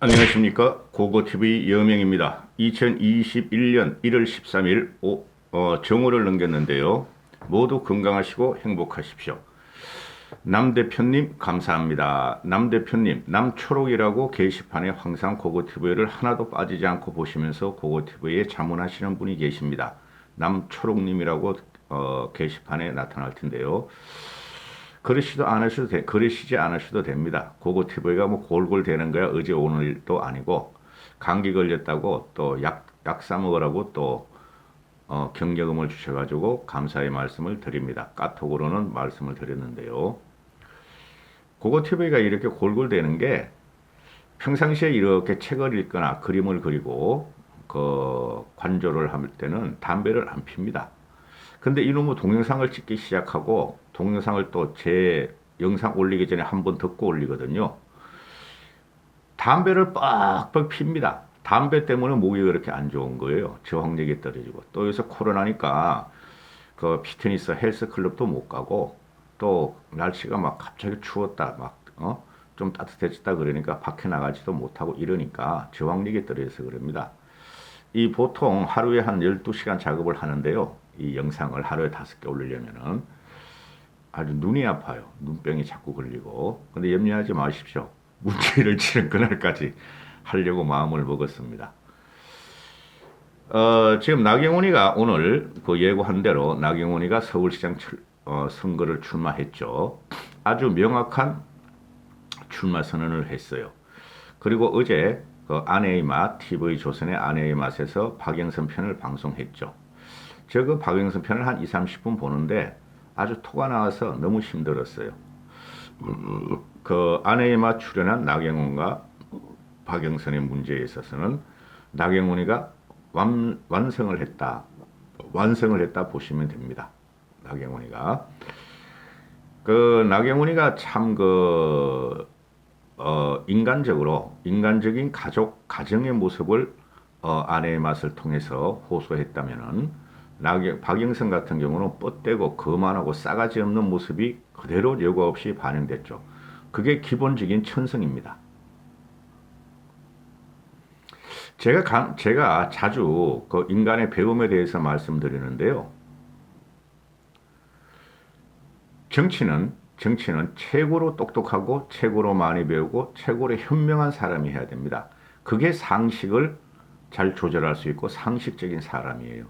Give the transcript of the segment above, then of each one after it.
안녕하십니까. 고고TV 여명입니다. 2021년 1월 13일 정오를 넘겼는데요. 모두 건강하시고 행복하십시오. 남 대표님 감사합니다. 남 대표님 남초록이라고 게시판에 항상 고고TV를 하나도 빠지지 않고 보시면서 고고TV에 자문하시는 분이 계십니다. 남초록님이라고 게시판에 나타날 텐데요. 그러시지 않으셔도 됩니다. 고고TV가 뭐 골골 되는 거야 어제 오늘도 아니고, 감기 걸렸다고 또 약 사 먹으라고 또 경력금을 주셔가지고 감사의 말씀을 드립니다. 카톡으로는 말씀을 드렸는데요. 고고TV가 이렇게 골골 되는 게, 평상시에 이렇게 책을 읽거나 그림을 그리고 관조를 할 때는 담배를 안 핍니다. 근데 이놈의 동영상을 찍기 시작하고, 동영상을 또 제 영상 올리기 전에 한번 듣고 올리거든요. 담배를 빡빡 핍니다. 담배 때문에 목이 그렇게 안 좋은 거예요. 저항력이 떨어지고, 또 요새 코로나니까 그 피트니스 헬스클럽도 못 가고, 또 날씨가 막 갑자기 추웠다 좀 따뜻해졌다 그러니까 밖에 나가지도 못하고 이러니까 저항력이 떨어져서 그럽니다. 이 보통 하루에 한 12시간 작업을 하는데요. 이 영상을 하루에 5개 올리려면은 아주 눈이 아파요. 눈병이 자꾸 걸리고. 근데 염려하지 마십시오. 문제를 치는 그날까지 하려고 마음을 먹었습니다. 지금 나경원이가 오늘 그 예고한 대로 나경원이가 서울시장 선거를 출마했죠. 아주 명확한 출마 선언을 했어요. 그리고 어제 그 아내의 맛, TV조선의 아내의 맛에서 박영선 편을 방송했죠. 저 그 박영선 편을 한 2, 30분 보는데 아주 토가 나와서 너무 힘들었어요. 그 아내의 맛 출연한 나경원과 박영선의 문제에 있어서는 나경원이가 완성을 했다 보시면 됩니다. 나경원이가 참 인간적인 가정의 모습을 아내의 맛을 통해서 호소했다면은, 박영선 같은 경우는 뻗대고 거만하고 싸가지 없는 모습이 그대로 여과 없이 반영됐죠. 그게 기본적인 천성입니다. 제가 자주 그 인간의 배움에 대해서 말씀드리는데요. 정치는 최고로 똑똑하고 최고로 많이 배우고 최고로 현명한 사람이 해야 됩니다. 그게 상식을 잘 조절할 수 있고 상식적인 사람이에요.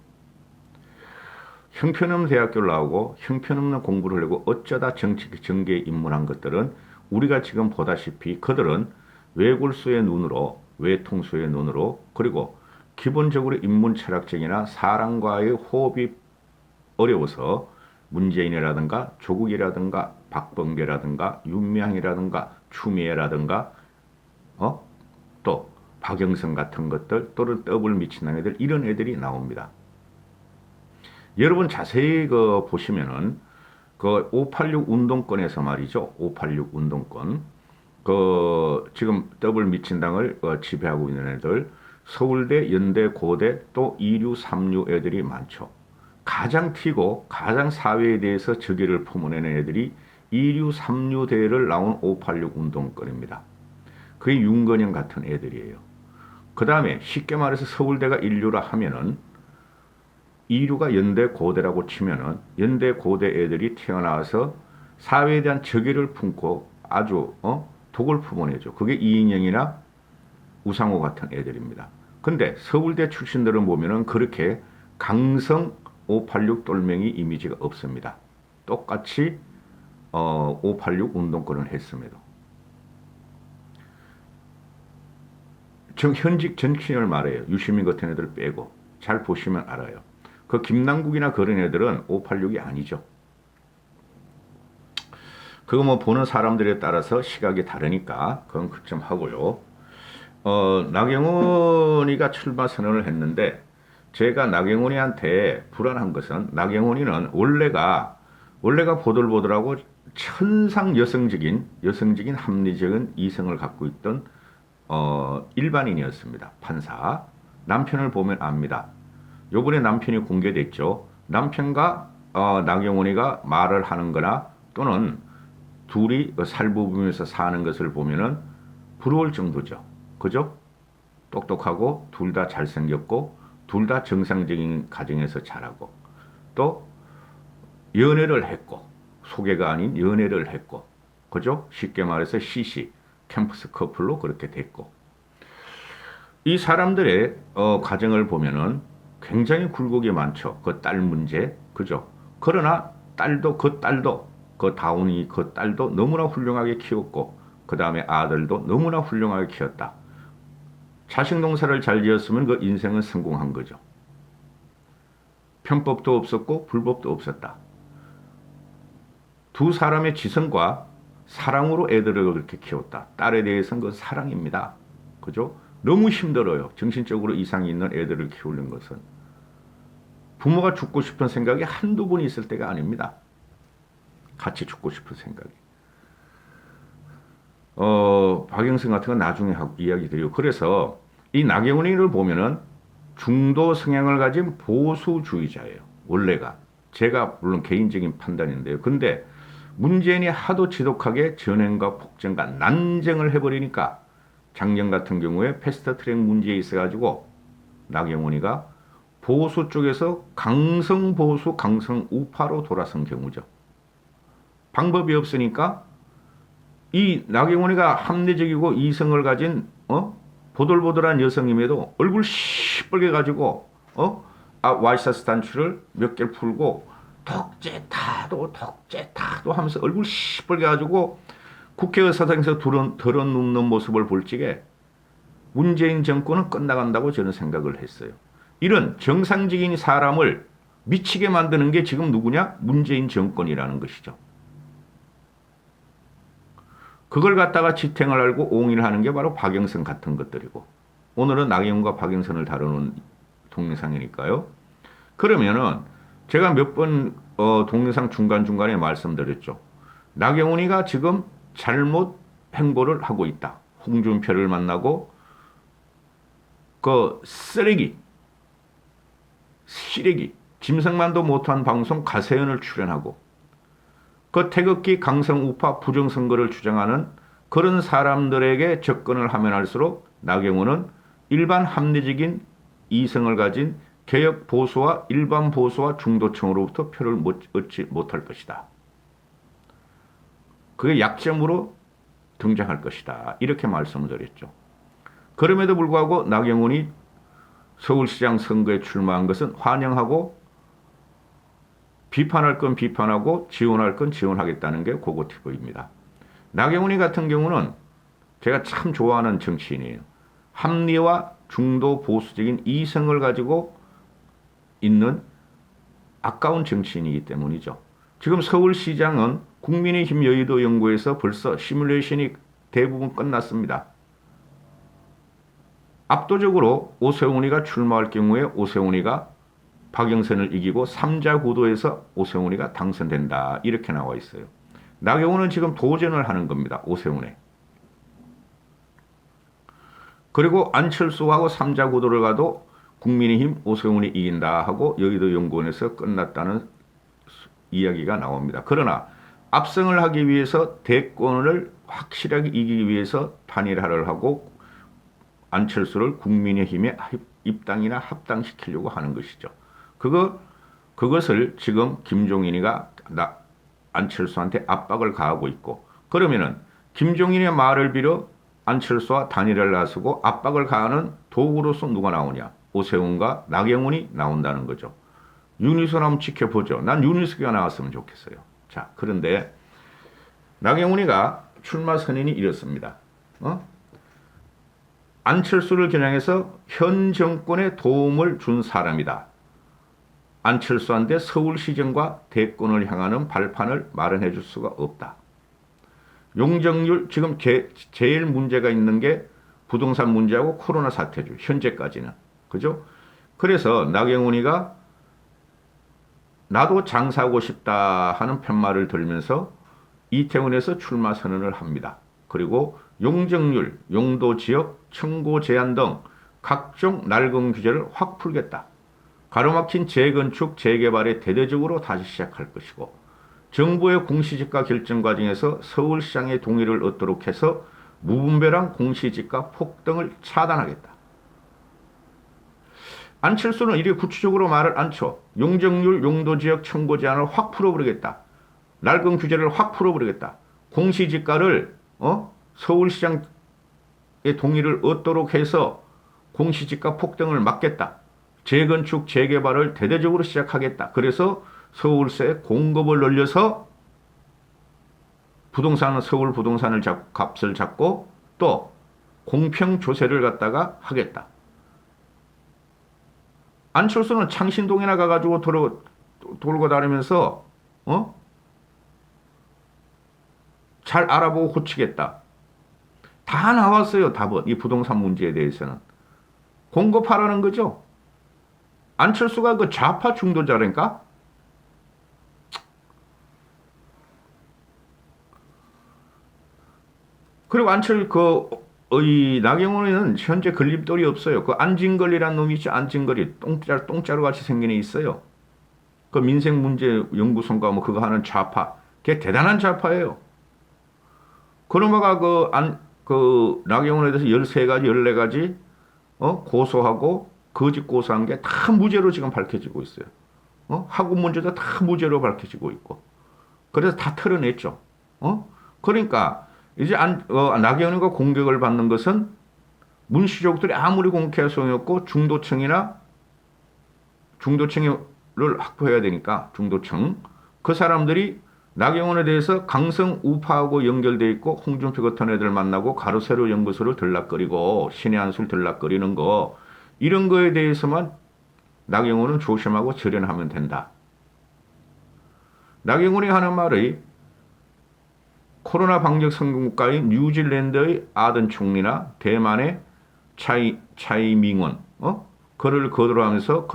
형편없는 대학교를 나오고 형편없는 공부를 하고 어쩌다 정계에 입문한 것들은, 우리가 지금 보다시피 그들은 외골수의 눈으로, 외통수의 눈으로, 그리고 기본적으로 인문 철학적이나 사람과의 호흡이 어려워서 문재인이라든가 조국이라든가 박범계라든가 윤미향이라든가 추미애라든가 또 박영선 같은 것들, 또는 더블 미친놈 애들, 이런 애들이 나옵니다. 여러분 자세히 보시면은 586 운동권에서 말이죠. 586 운동권. 지금 더블 미친당을 지배하고 있는 애들, 서울대, 연대, 고대, 또 이류, 삼류 애들이 많죠. 가장 튀고 가장 사회에 대해서 적의를 품어내는 애들이 이류, 삼류 대를 나온 586 운동권입니다. 그게 윤건영 같은 애들이에요. 그 다음에 쉽게 말해서 서울대가 인류라 하면은, 이류가 연대 고대라고 치면은 연대 고대 애들이 태어나서 사회에 대한 적의를 품고 아주 독을 품어내죠. 그게 이인영이나 우상호 같은 애들입니다. 근데 서울대 출신들은 보면은 그렇게 강성 586 똘맹이 이미지가 없습니다. 똑같이 586 운동권을 했습니다. 현직 정치인을 말해요. 유시민 같은 애들 빼고 잘 보시면 알아요. 그 김남국이나 그런 애들은 586이 아니죠. 그거 뭐 보는 사람들에 따라서 시각이 다르니까 그건 그점 하고요. 나경원이가 출마 선언을 했는데, 제가 나경원이한테 불안한 것은, 나경원이는 원래가 보들보들하고 천상 여성적인 합리적인 이성을 갖고 있던 일반인이었습니다. 판사. 남편을 보면 압니다. 요번에 남편이 공개됐죠. 남편과 나경원이가 말을 하는 거나 또는 둘이 살부부면서 사는 것을 보면은 부러울 정도죠. 그죠? 똑똑하고 둘 다 잘생겼고 둘 다 정상적인 가정에서 자라고 또 연애를 했고 소개가 아닌 연애를 했고 그죠? 쉽게 말해서 CC 캠퍼스 커플로 그렇게 됐고 이 사람들의 가정을 보면은 굉장히 굴곡이 많죠. 그 딸 문제 그죠? 그러나 딸도 그 다운이 그 딸도 너무나 훌륭하게 키웠고 그 다음에 아들도 너무나 훌륭하게 키웠다. 자식 농사를 잘 지었으면 그 인생은 성공한 거죠. 편법도 없었고 불법도 없었다. 두 사람의 지성과 사랑으로 애들을 그렇게 키웠다. 딸에 대해서는 그 사랑입니다. 그죠? 너무 힘들어요. 정신적으로 이상이 있는 애들을 키우는 것은. 부모가 죽고 싶은 생각이 한두 번 있을 때가 아닙니다. 같이 죽고 싶은 생각이. 박영선 같은 건 나중에 이야기 드리고. 그래서 이 나경원이를 보면은 중도 성향을 가진 보수주의자예요. 원래가. 제가 물론 개인적인 판단인데요. 근데 문재인이 하도 지독하게 전횡과 폭정과 난쟁을 해버리니까 작년 같은 경우에 패스트트랙 문제에 있어가지고 나경원이가 보수 쪽에서 강성보수, 강성우파로 돌아선 경우죠. 방법이 없으니까 이 나경원이가 합리적이고 이성을 가진 보들보들한 여성임에도 얼굴 시뻘게 가지고 와이셔츠 단추를 몇 개를 풀고 독재타도 하면서 얼굴 시뻘게 가지고 국회의사당에서 덜어눕는 모습을 볼 적에 문재인 정권은 끝나간다고 저는 생각을 했어요. 이런 정상적인 사람을 미치게 만드는 게 지금 누구냐? 문재인 정권이라는 것이죠. 그걸 갖다가 지탱을 하고 옹의를 하는 게 바로 박영선 같은 것들이고 오늘은 나경원과 박영선을 다루는 동영상이니까요. 그러면은 제가 몇 번 동영상 중간중간에 말씀드렸죠. 나경원이가 지금 잘못 행보를 하고 있다. 홍준표를 만나고 그 쓰레기 짐승만도 못한 방송 가세연을 출연하고 그 태극기 강성우파 부정선거를 주장하는 그런 사람들에게 접근을 하면 할수록 나경원은 일반 합리적인 이성을 가진 개혁 보수와 일반 보수와 중도층으로부터 표를 얻지 못할 것이다. 그게 약점으로 등장할 것이다. 이렇게 말씀을 드렸죠. 그럼에도 불구하고 나경원이 서울시장 선거에 출마한 것은 환영하고 비판할 건 비판하고 지원할 건 지원하겠다는 게 고고티브입니다. 나경원이 같은 경우는 제가 참 좋아하는 정치인이에요. 합리와 중도 보수적인 이성을 가지고 있는 아까운 정치인이기 때문이죠. 지금 서울시장은 국민의힘 여의도 연구에서 벌써 시뮬레이션이 대부분 끝났습니다. 압도적으로 오세훈이가 출마할 경우에 오세훈이가 박영선을 이기고 3자 구도에서 오세훈이가 당선된다. 이렇게 나와 있어요. 나경원은 지금 도전을 하는 겁니다. 오세훈에. 그리고 안철수하고 3자 구도를 가도 국민의힘 오세훈이 이긴다 하고 여의도 연구원에서 끝났다는 이야기가 나옵니다. 그러나 압승을 하기 위해서 대권을 확실하게 이기기 위해서 단일화를 하고 안철수를 국민의힘에 입당이나 합당시키려고 하는 것이죠. 그것을 지금 김종인이가 안철수한테 압박을 가하고 있고 그러면은 김종인의 말을 빌어 안철수와 단일화를 나서고 압박을 가하는 도구로서 누가 나오냐? 오세훈과 나경원이 나온다는 거죠. 윤희숙 한번 지켜보죠. 난 윤희숙이가 나왔으면 좋겠어요. 자, 그런데 나경원이가 출마 선언이 이렇습니다. 안철수를 겨냥해서 현 정권에 도움을 준 사람이다. 안철수한테 서울시정과 대권을 향하는 발판을 마련해 줄 수가 없다. 용적률 지금 제일 문제가 있는 게 부동산 문제하고 코로나 사태죠. 현재까지는. 그죠? 그래서 나경원이가 나도 장사하고 싶다 하는 편말을 들면서 이태원에서 출마 선언을 합니다. 그리고 용적률, 용도지역, 청구 제한 등 각종 낡은 규제를 확 풀겠다. 가로막힌 재건축, 재개발에 대대적으로 다시 시작할 것이고 정부의 공시지가 결정 과정에서 서울시장의 동의를 얻도록 해서 무분별한 공시지가 폭등을 차단하겠다. 안철수는 이리 구체적으로 말을 않죠. 용적률, 용도지역 청구 제한을 확 풀어버리겠다. 낡은 규제를 확 풀어버리겠다. 공시지가를 서울시장의 동의를 얻도록 해서 공시지가 폭등을 막겠다. 재건축, 재개발을 대대적으로 시작하겠다. 그래서 서울세 공급을 늘려서 서울 부동산을 값을 잡고 또 공평 조세를 갖다가 하겠다. 안철수는 창신동이나 가가지고 돌고 다니면서 잘 알아보고 고치겠다. 다 나왔어요. 답은 이 부동산 문제에 대해서는 공급하라는 거죠. 안철수가 그 좌파 중도자라니까. 그리고 이 나경원에는 현재 걸림돌이 없어요. 그 안진걸이라는 놈이 있죠. 안진걸이 똥자루 같이 생긴 애 있어요. 그 민생문제연구소인가 뭐 그거 하는 좌파. 걔 대단한 좌파예요. 그놈아가 그 나경원에 대해서 13가지, 14가지 고소하고 거짓 고소한 게 다 무죄로 지금 밝혀지고 있어요. 학업 문제도 다 무죄로 밝혀지고 있고. 그래서 다 털어냈죠. 그러니까 이제 나경원이가 공격을 받는 것은 문시족들이 아무리 공격할 소용이 없고 중도층을 확보해야 되니까 중도층 그 사람들이 나경원에 대해서 강성 우파하고 연결돼 있고 홍준표 같은 애들 만나고 가로세로 연구소를 들락거리고 신의 한술 들락거리는 거 이런 거에 대해서만 나경원은 조심하고 절연하면 된다. 나경원이 하는 말이 코로나 방역 성공국가인 뉴질랜드의 아던 총리나 대만의 차이밍원 그들을 거론하면서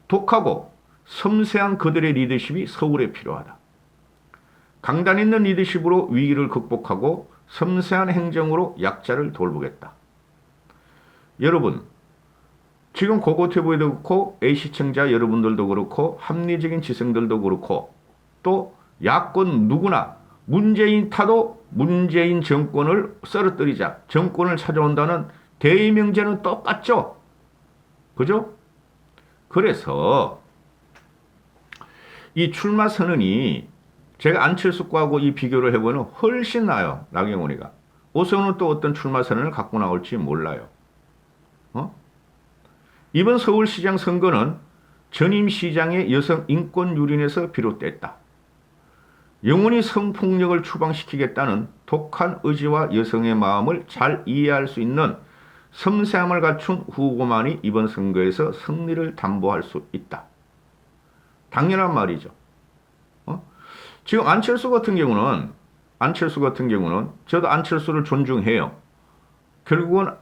독하고 섬세한 그들의 리더십이 서울에 필요하다. 강단 있는 리더십으로 위기를 극복하고 섬세한 행정으로 약자를 돌보겠다. 여러분 지금 고고TV도 그렇고 A시청자 여러분들도 그렇고 합리적인 지성들도 그렇고 또 야권 누구나 문재인 타도 문재인 정권을 쓰러뜨리자 정권을 찾아온다는 대의명제는 똑같죠. 그죠? 그래서 이 출마 선언이 제가 안철수 거하고 이 비교를 해보면 훨씬 나아요. 나경원이가. 오세훈은 또 어떤 출마 선언을 갖고 나올지 몰라요. 이번 서울시장 선거는 전임 시장의 여성 인권 유린에서 비롯됐다. 영원히 성폭력을 추방시키겠다는 독한 의지와 여성의 마음을 잘 이해할 수 있는 섬세함을 갖춘 후보만이 이번 선거에서 승리를 담보할 수 있다. 당연한 말이죠. 지금 안철수 같은 경우는 저도 안철수를 존중해요. 결국은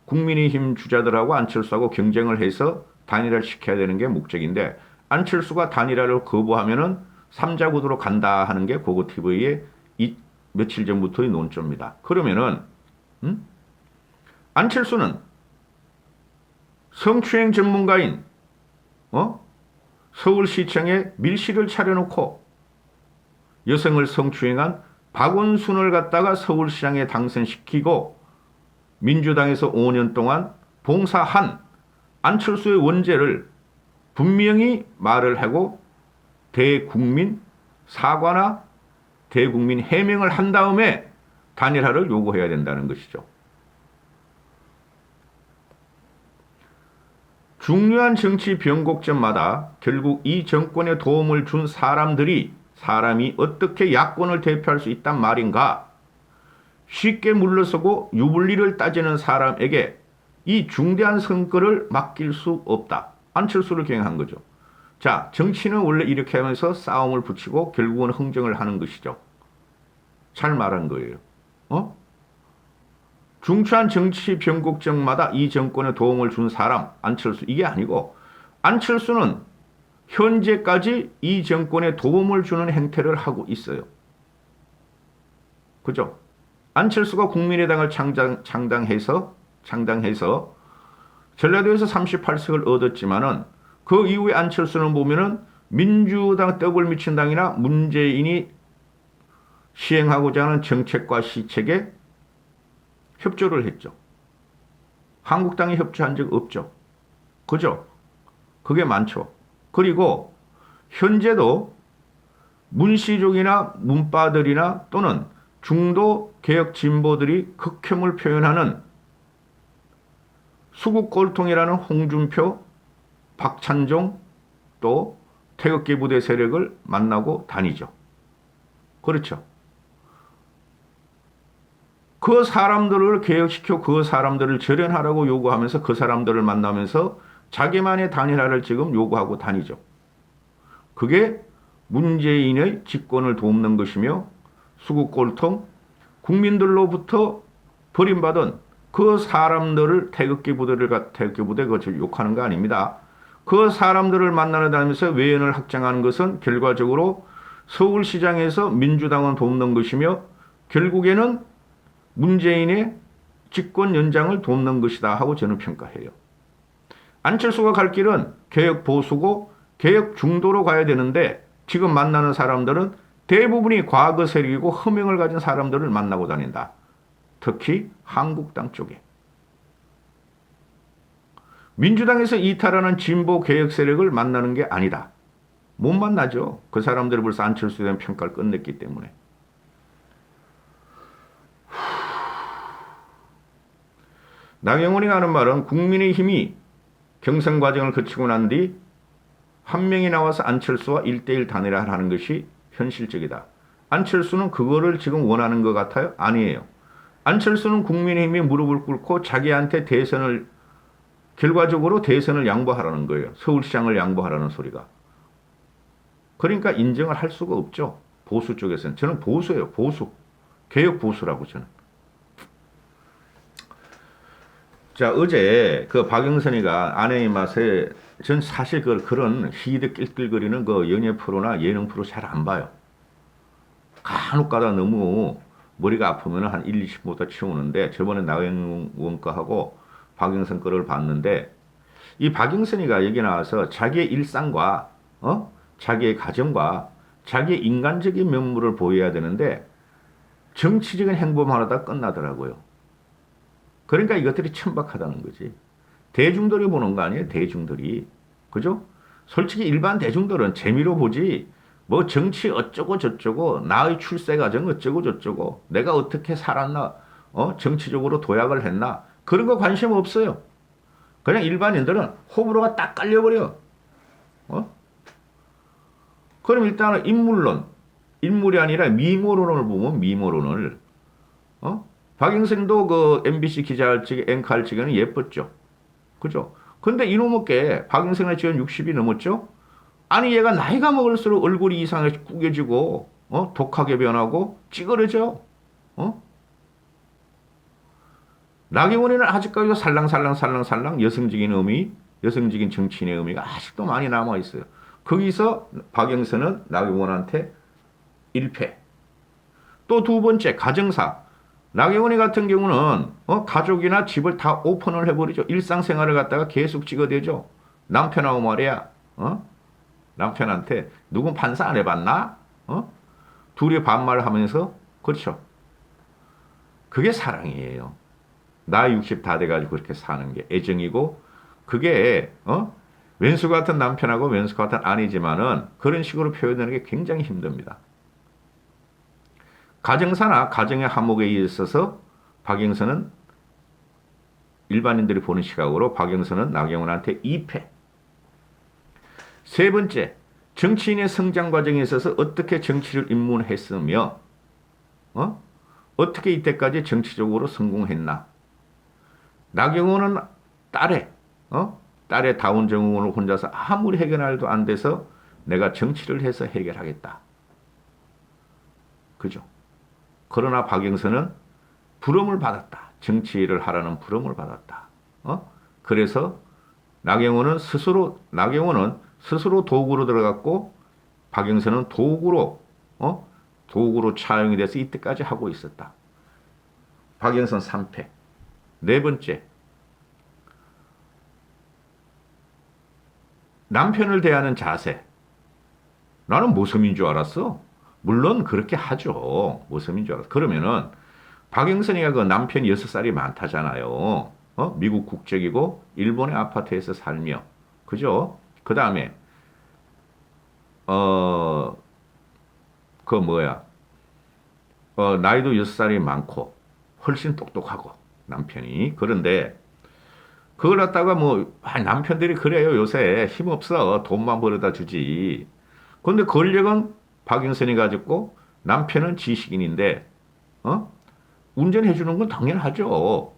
국민의힘 주자들하고 안철수하고 경쟁을 해서 단일화를 시켜야 되는 게 목적인데 안철수가 단일화를 거부하면은 3자 구도로 간다 하는 게 고고TV의 며칠 전부터의 논조입니다. 그러면은 안철수는 성추행 전문가인 서울시청에 밀실을 차려놓고 여성을 성추행한 박원순을 갖다가 서울시장에 당선시키고 민주당에서 5년 동안 봉사한 안철수의 원죄를 분명히 말을 하고 대국민 사과나 대국민 해명을 한 다음에 단일화를 요구해야 된다는 것이죠. 중요한 정치 변곡점마다 결국 이 정권에 도움을 준 사람이 어떻게 야권을 대표할 수 있단 말인가? 쉽게 물러서고 유불리를 따지는 사람에게 이 중대한 선거를 맡길 수 없다. 안철수를 경향한 거죠. 자, 정치는 원래 이렇게 하면서 싸움을 붙이고 결국은 흥정을 하는 것이죠. 잘 말한 거예요. 중추한 정치 변곡점마다 이 정권에 도움을 준 사람, 안철수, 이게 아니고 안철수는 현재까지 이 정권에 도움을 주는 행태를 하고 있어요. 그죠? 안철수가 국민의당을 창당해서 전라도에서 38석을 얻었지만은 그 이후에 안철수는 보면은 민주당 떡을 미친 당이나 문재인이 시행하고자 하는 정책과 시책에 협조를 했죠. 한국당이 협조한 적 없죠. 그죠? 그게 많죠. 그리고 현재도 문시족이나 문바들이나 또는 중도 개혁 진보들이 극혐을 표현하는 수국골통이라는 홍준표, 박찬종 또 태극기 부대 세력을 만나고 다니죠. 그렇죠. 그 사람들을 개혁시켜 그 사람들을 절연하라고 요구하면서 그 사람들을 만나면서 자기만의 단일화를 지금 요구하고 다니죠. 그게 문재인의 집권을 돕는 것이며 수국골통 국민들로부터 버림받은 그 사람들을 태극기 부대 그것을 욕하는 거 아닙니다. 그 사람들을 만나러 다니면서 외연을 확장하는 것은 결과적으로 서울시장에서 민주당은 돕는 것이며 결국에는 문재인의 집권 연장을 돕는 것이다 하고 저는 평가해요. 안철수가 갈 길은 개혁 보수고 개혁 중도로 가야 되는데 지금 만나는 사람들은 대부분이 과거 세력이고 허명을 가진 사람들을 만나고 다닌다. 특히 한국당 쪽에. 민주당에서 이탈하는 진보 개혁 세력을 만나는 게 아니다. 못 만나죠. 그 사람들이 벌써 안철수에 대한 평가를 끝냈기 때문에. 나경원이 하는 말은 국민의힘이 경선 과정을 거치고 난 뒤 한 명이 나와서 안철수와 1대1 단일화를 하는 것이 현실적이다. 안철수는 그거를 지금 원하는 것 같아요? 아니에요. 안철수는 국민의힘이 무릎을 꿇고 자기한테 결과적으로 대선을 양보하라는 거예요. 서울시장을 양보하라는 소리가. 그러니까 인정을 할 수가 없죠. 보수 쪽에서는. 저는 보수예요. 보수. 개혁 보수라고 저는. 자, 어제 그 박영선이가 아내의 맛에 전 사실 그런 희드 낄낄거리는 그 연예 프로나 예능 프로 잘 안 봐요. 간혹 가다 너무 머리가 아프면 한 1, 20보다 치우는데 저번에 나경원 거하고 박영선 거를 봤는데 이 박영선이가 여기 나와서 자기의 일상과 자기의 가정과 자기의 인간적인 면모를 보여야 되는데 정치적인 행보만 하다 끝나더라고요. 그러니까 이것들이 천박하다는 거지. 대중들이 보는 거 아니에요? 대중들이. 그죠? 솔직히 일반 대중들은 재미로 보지 뭐 정치 어쩌고 저쩌고 나의 출세 과정 어쩌고 저쩌고 내가 어떻게 살았나 정치적으로 도약을 했나 그런 거 관심 없어요. 그냥 일반인들은 호불호가 딱 깔려버려. 그럼 일단은 인물이 아니라 미모론을 보면 미모론을 박영선도 그 MBC 기자 할 적에 앵커 할 적에는 예뻤죠. 그죠? 근데 이놈의 게 박영선이 지금 60이 넘었죠? 아니 얘가 나이가 먹을수록 얼굴이 이상하게 구겨지고 독하게 변하고 찌그러져. 나경원이는 아직까지도 살랑살랑 여성적인 의미, 여성적인 정치인의 의미가 아직도 많이 남아있어요. 거기서 박영선은 나경원한테 1패. 또 두 번째 가정사. 나경원이 같은 경우는 가족이나 집을 다 오픈을 해버리죠. 일상생활을 갖다가 계속 찍어대죠. 남편하고 말이야. 남편한테 누군 판사 안 해봤나? 둘이 반말하면서 그렇죠. 그게 사랑이에요. 나 60 다 돼가지고 그렇게 사는 게 애정이고 그게 왼수 같은 남편하고 왼수 같은 아내지만은 그런 식으로 표현하는 게 굉장히 힘듭니다. 가정사나 가정의 화목에 있어서 박영선은 일반인들이 보는 시각으로 박영선은 나경원한테 2패. 세 번째, 정치인의 성장 과정에 있어서 어떻게 정치를 입문했으며 어떻게 이때까지 정치적으로 성공했나. 나경원은 딸의 다운 증후군을 혼자서 아무리 해결해도 안 돼서 내가 정치를 해서 해결하겠다. 그죠? 그러나 박영선은 부름을 받았다. 정치를 하라는 부름을 받았다. 그래서 나경원은 스스로 도구로 들어갔고 박영선은 도구로 차용이 돼서 이때까지 하고 있었다. 박영선 3패. 네 번째, 남편을 대하는 자세. 나는 모섬인 줄 알았어. 물론 그렇게 하죠. 모섬인 줄 알았어. 그러면은 박영선이가 그 남편이 6살이 많다잖아요. 미국 국적이고 일본의 아파트에서 살며. 그죠? 그 다음에 어, 그 뭐야? 나이도 6살이 많고 훨씬 똑똑하고 남편이. 그런데 그걸 갖다가 뭐 남편들이 그래요. 요새 힘없어. 돈만 벌어다 주지. 그런데 권력은 박영선이 가졌고 남편은 지식인인데 어? 운전해 주는 건 당연하죠.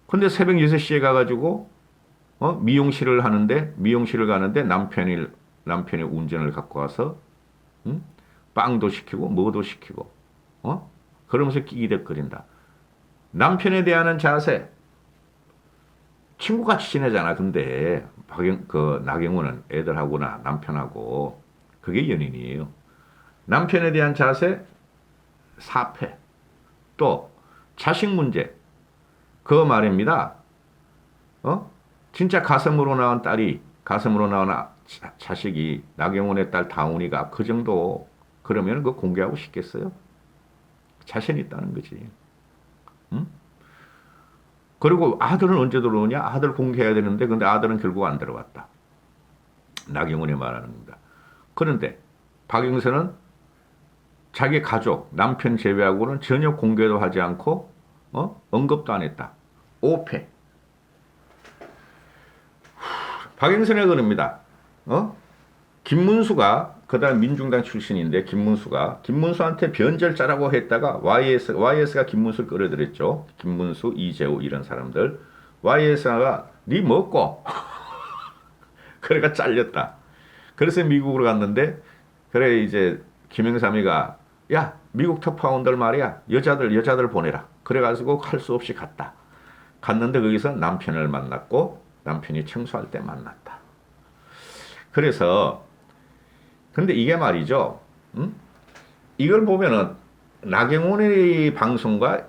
근데 새벽 6시에 가가지고 미용실을 하는데 미용실을 가는데 남편이 운전을 갖고 와서 응? 빵도 시키고 뭐도 시키고 그러면서 끼기덕거린다. 남편에 대한 자세 친구같이 지내잖아. 근데 그 나경원은 애들하고나 남편하고 그게 연인이에요. 남편에 대한 자세 사패 또 자식 문제 그 말입니다. 진짜 가슴으로 나온 자식이 나경원의 딸 다운이가 그 정도 그러면 그 공개하고 싶겠어요? 자신 있다는 거지. 응? 그리고 아들은 언제 들어오냐? 아들 공개해야 되는데 근데 아들은 결국 안 들어왔다. 나경원이 말하는 겁니다. 그런데 박영선은 자기 가족, 남편 제외하고는 전혀 공개도 하지 않고 언급도 안 했다. 5패. 박영선의 그럽니다. 김문수가 그다음 민중당 출신인데 김문수한테 변절 짜라고 했다가 YS가 김문수를 끌어들였죠. 김문수, 이재호 이런 사람들. YS가 네 먹고 그래가 잘렸다. 그래서 미국으로 갔는데 그래 이제 김영삼이가 야 미국 특파원들 말이야 여자들 보내라. 그래가지고 할 수 없이 갔는데 거기서 남편을 만났고 남편이 청소할 때 만났다. 그래서 근데 이게 말이죠. 이걸 보면은 나경원의 방송과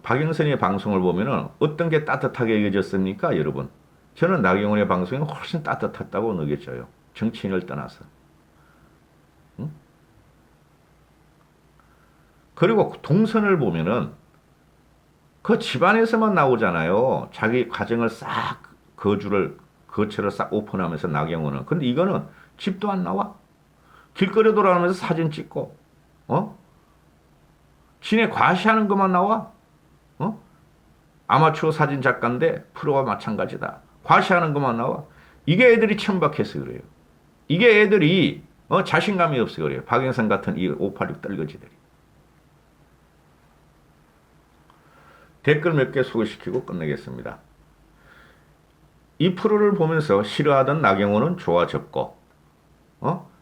박영선의 방송을 보면은 어떤 게 따뜻하게 여겨졌습니까, 여러분? 저는 나경원의 방송이 훨씬 따뜻했다고 느껴져요. 정치인을 떠나서. 그리고 동선을 보면은 그 집안에서만 나오잖아요. 자기 가정을 싹 거처를 싹 오픈하면서 나경원은. 근데 이거는 집도 안 나와. 길거리 돌아가면서 사진 찍고, 지네 과시하는 것만 나와. 아마추어 사진 작가인데 프로와 마찬가지다. 과시하는 것만 나와. 이게 애들이 천박해서 그래요. 이게 애들이 자신감이 없어 그래요. 박영선 같은 이 586 떨거지들이. 댓글 몇 개 소개시키고 끝내겠습니다. 이 프로를 보면서 싫어하던 나경원은 좋아졌고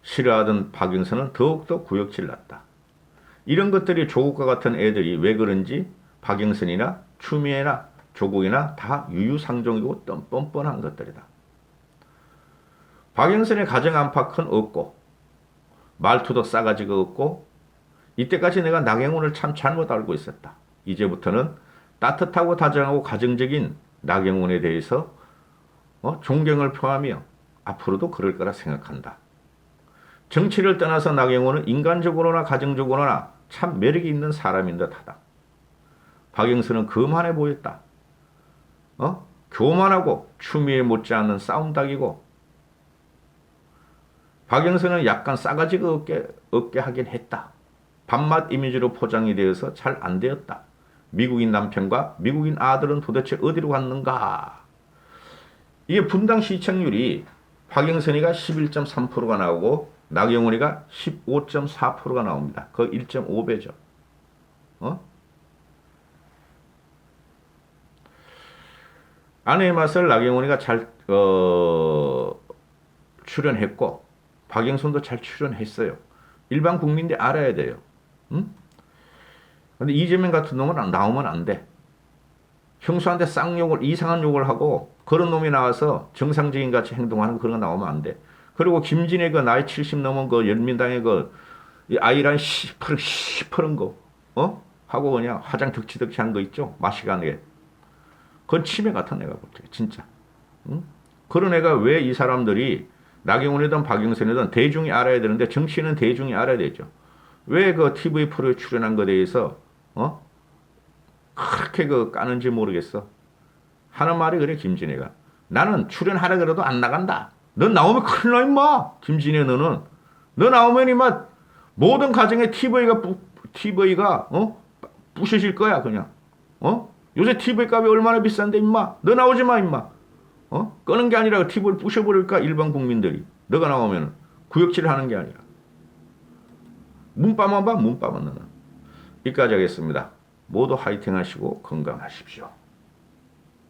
싫어하던 박영선은 더욱더 구역질 났다. 이런 것들이 조국과 같은 애들이 왜 그런지 박영선이나 추미애나 조국이나 다 유유상종이고 뻔뻔한 것들이다. 박영선의 가정 안팎은 없고 말투도 싸가지가 없고 이때까지 내가 나경원을 참 잘못 알고 있었다. 이제부터는 따뜻하고 다정하고 가정적인 나경원에 대해서 존경을 표하며 앞으로도 그럴 거라 생각한다. 정치를 떠나서 나경원은 인간적으로나 가정적으로나 참 매력이 있는 사람인 듯하다. 박영선은 거만해 보였다. 교만하고 추미애 못지않는 싸움닭이고 박영선은 약간 싸가지가 없게 하긴 했다. 밥맛 이미지로 포장이 되어서 잘 안 되었다. 미국인 남편과 미국인 아들은 도대체 어디로 갔는가? 이게 분당 시청률이 박영선이가 11.3%가 나오고 나경원이가 15.4%가 나옵니다. 그 1.5배죠. 아내의 맛을 나경원이가 잘 출연했고 박영선도 잘 출연했어요. 일반 국민들이 알아야 돼요. 근데 이재명 같은 놈은 나오면 안 돼. 형수한테 쌍욕을 이상한 욕을 하고 그런 놈이 나와서 정상적인 같이 행동하는 그런 거 나오면 안 돼. 그리고 김진애 그 나이 70 넘은 그 열민당의 그 아이란 시퍼런 거 하고 그냥 화장 덕지덕지 한 거 있죠. 마시간에 그건 치매 같아 내가 볼 때 진짜. 그런 애가 왜 이 사람들이 나경원이든 박영선이든 대중이 알아야 되는데 정치는 대중이 알아야 되죠. 왜 그 TV 프로에 출연한 것에 대해서 어? 그렇게 그 까는지 모르겠어. 하는 말이 그래 김진애가. 나는 출연하라 그래도 안 나간다. 넌 나오면 큰일 나 임마. 김진애 너는. 너 나오면 임마 모든 가정에 TV가 부셔질 거야 그냥. 요새 TV 값이 얼마나 비싼데 임마. 너 나오지 마 임마. 끄는 게 아니라 TV를 부셔버릴까 일반 국민들이. 너가 나오면 구역질을 하는 게 아니라. 문빠만 봐 문빠만 너는. 여기까지 하겠습니다. 모두 화이팅 하시고 건강하십시오.